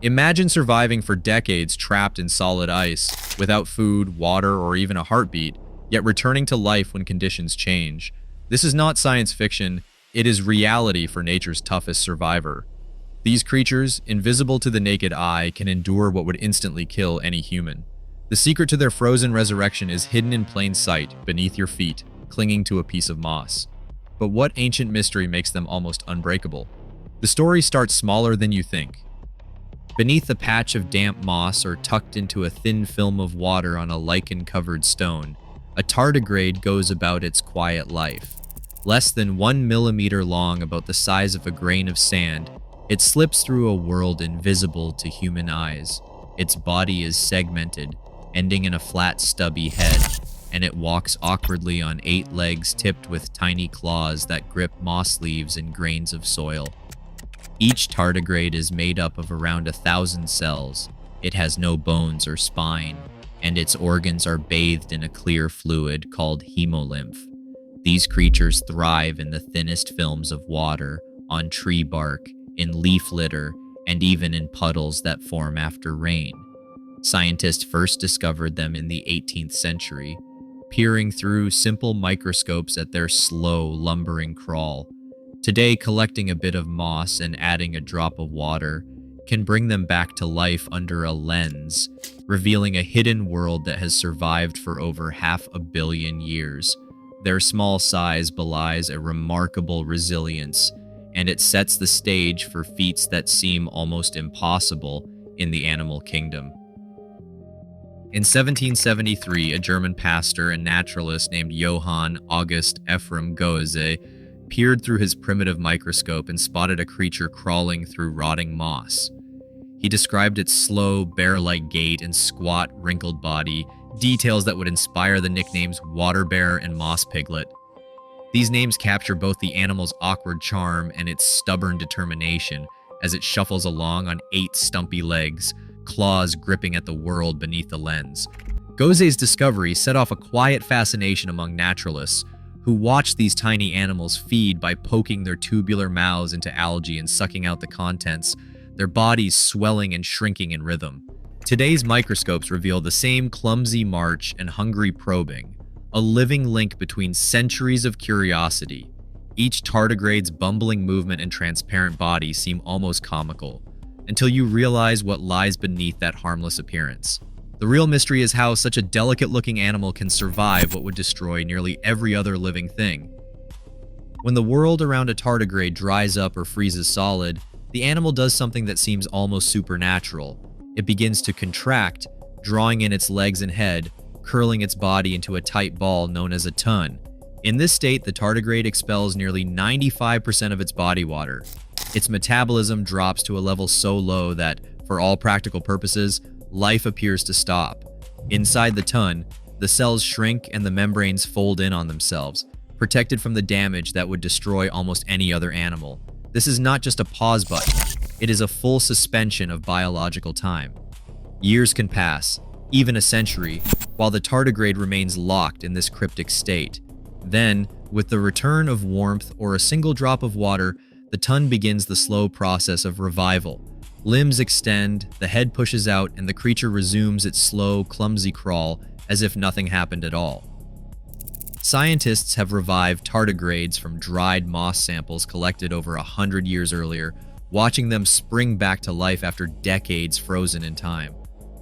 Imagine surviving for decades trapped in solid ice, without food, water, or even a heartbeat, yet returning to life when conditions change. This is not science fiction, it is reality for nature's toughest survivor. These creatures, invisible to the naked eye, can endure what would instantly kill any human. The secret to their frozen resurrection is hidden in plain sight, beneath your feet, clinging to a piece of moss. But what ancient mystery makes them almost unbreakable? The story starts smaller than you think. Beneath a patch of damp moss or tucked into a thin film of water on a lichen-covered stone, a tardigrade goes about its quiet life. Less than 1 millimeter long, about the size of a grain of sand, it slips through a world invisible to human eyes. Its body is segmented, ending in a flat, stubby head, and it walks awkwardly on 8 legs tipped with tiny claws that grip moss leaves and grains of soil. Each tardigrade is made up of around 1,000 cells. It has no bones or spine, and its organs are bathed in a clear fluid called hemolymph. These creatures thrive in the thinnest films of water, on tree bark, in leaf litter, and even in puddles that form after rain. Scientists first discovered them in the 18th century, peering through simple microscopes at their slow, lumbering crawl. Today, collecting a bit of moss and adding a drop of water can bring them back to life under a lens, revealing a hidden world that has survived for over 500 million years. Their small size belies a remarkable resilience, and it sets the stage for feats that seem almost impossible in the animal kingdom. In 1773, a German pastor and naturalist named Johann August Ephraim Goeze peered through his primitive microscope and spotted a creature crawling through rotting moss. He described its slow, bear-like gait and squat, wrinkled body, details that would inspire the nicknames water bear and moss piglet. These names capture both the animal's awkward charm and its stubborn determination as it shuffles along on 8 stumpy legs, claws gripping at the world beneath the lens. Goze's discovery set off a quiet fascination among naturalists who watched these tiny animals feed by poking their tubular mouths into algae and sucking out the contents, their bodies swelling and shrinking in rhythm. Today's microscopes reveal the same clumsy march and hungry probing, a living link between centuries of curiosity. Each tardigrade's bumbling movement and transparent body seem almost comical, until you realize what lies beneath that harmless appearance. The real mystery is how such a delicate-looking animal can survive what would destroy nearly every other living thing. When the world around a tardigrade dries up or freezes solid, the animal does something that seems almost supernatural. It begins to contract, drawing in its legs and head, curling its body into a tight ball known as a ton. In this state, the tardigrade expels nearly 95% of its body water. Its metabolism drops to a level so low that, for all practical purposes, life appears to stop. Inside the ton, the cells shrink and the membranes fold in on themselves, protected from the damage that would destroy almost any other animal. This is not just a pause button, it is a full suspension of biological time. Years can pass, even a century, while the tardigrade remains locked in this cryptic state. Then, with the return of warmth or a single drop of water, the ton begins the slow process of revival. Limbs extend, the head pushes out, and the creature resumes its slow, clumsy crawl as if nothing happened at all. Scientists have revived tardigrades from dried moss samples collected over 100 years earlier, watching them spring back to life after decades frozen in time.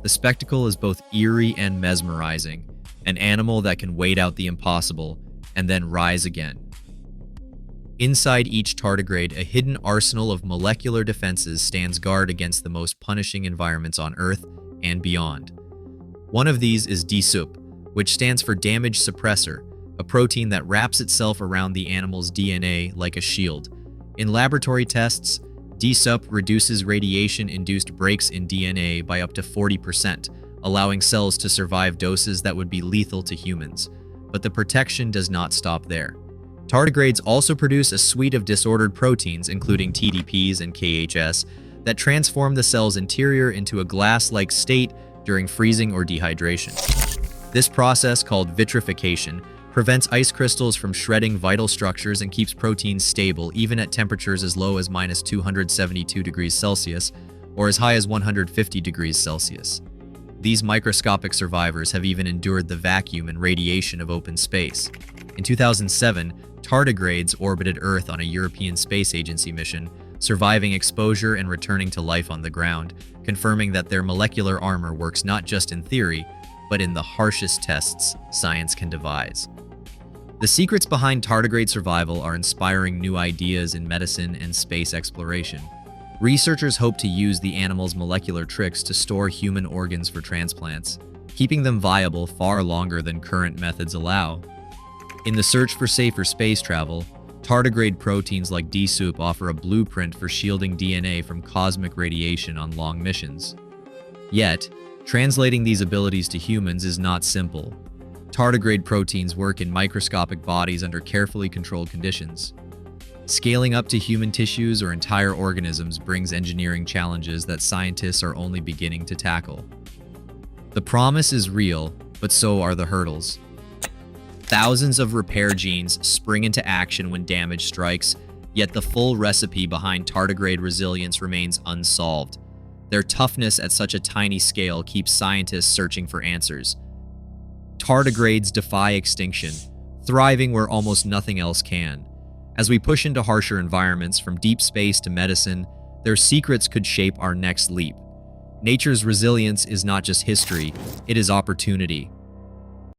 The spectacle is both eerie and mesmerizing, an animal that can wait out the impossible and then rise again. Inside each tardigrade, a hidden arsenal of molecular defenses stands guard against the most punishing environments on Earth and beyond. One of these is DSUP, which stands for damage suppressor, a protein that wraps itself around the animal's DNA like a shield. In laboratory tests, DSUP reduces radiation-induced breaks in DNA by up to 40%, allowing cells to survive doses that would be lethal to humans. But the protection does not stop there. Tardigrades also produce a suite of disordered proteins, including TDPs and KHS, that transform the cell's interior into a glass-like state during freezing or dehydration. This process, called vitrification, prevents ice crystals from shredding vital structures and keeps proteins stable even at temperatures as low as -272 degrees Celsius, or as high as 150 degrees Celsius. These microscopic survivors have even endured the vacuum and radiation of open space. In 2007, tardigrades orbited Earth on a European Space Agency mission, surviving exposure and returning to life on the ground, confirming that their molecular armor works not just in theory, but in the harshest tests science can devise. The secrets behind tardigrade survival are inspiring new ideas in medicine and space exploration. Researchers hope to use the animal's molecular tricks to store human organs for transplants, keeping them viable far longer than current methods allow. In the search for safer space travel, tardigrade proteins like D-soup offer a blueprint for shielding DNA from cosmic radiation on long missions. Yet, translating these abilities to humans is not simple. Tardigrade proteins work in microscopic bodies under carefully controlled conditions. Scaling up to human tissues or entire organisms brings engineering challenges that scientists are only beginning to tackle. The promise is real, but so are the hurdles. Thousands of repair genes spring into action when damage strikes, yet the full recipe behind tardigrade resilience remains unsolved. Their toughness at such a tiny scale keeps scientists searching for answers. Tardigrades defy extinction, thriving where almost nothing else can. As we push into harsher environments, from deep space to medicine, their secrets could shape our next leap. Nature's resilience is not just history, it is opportunity.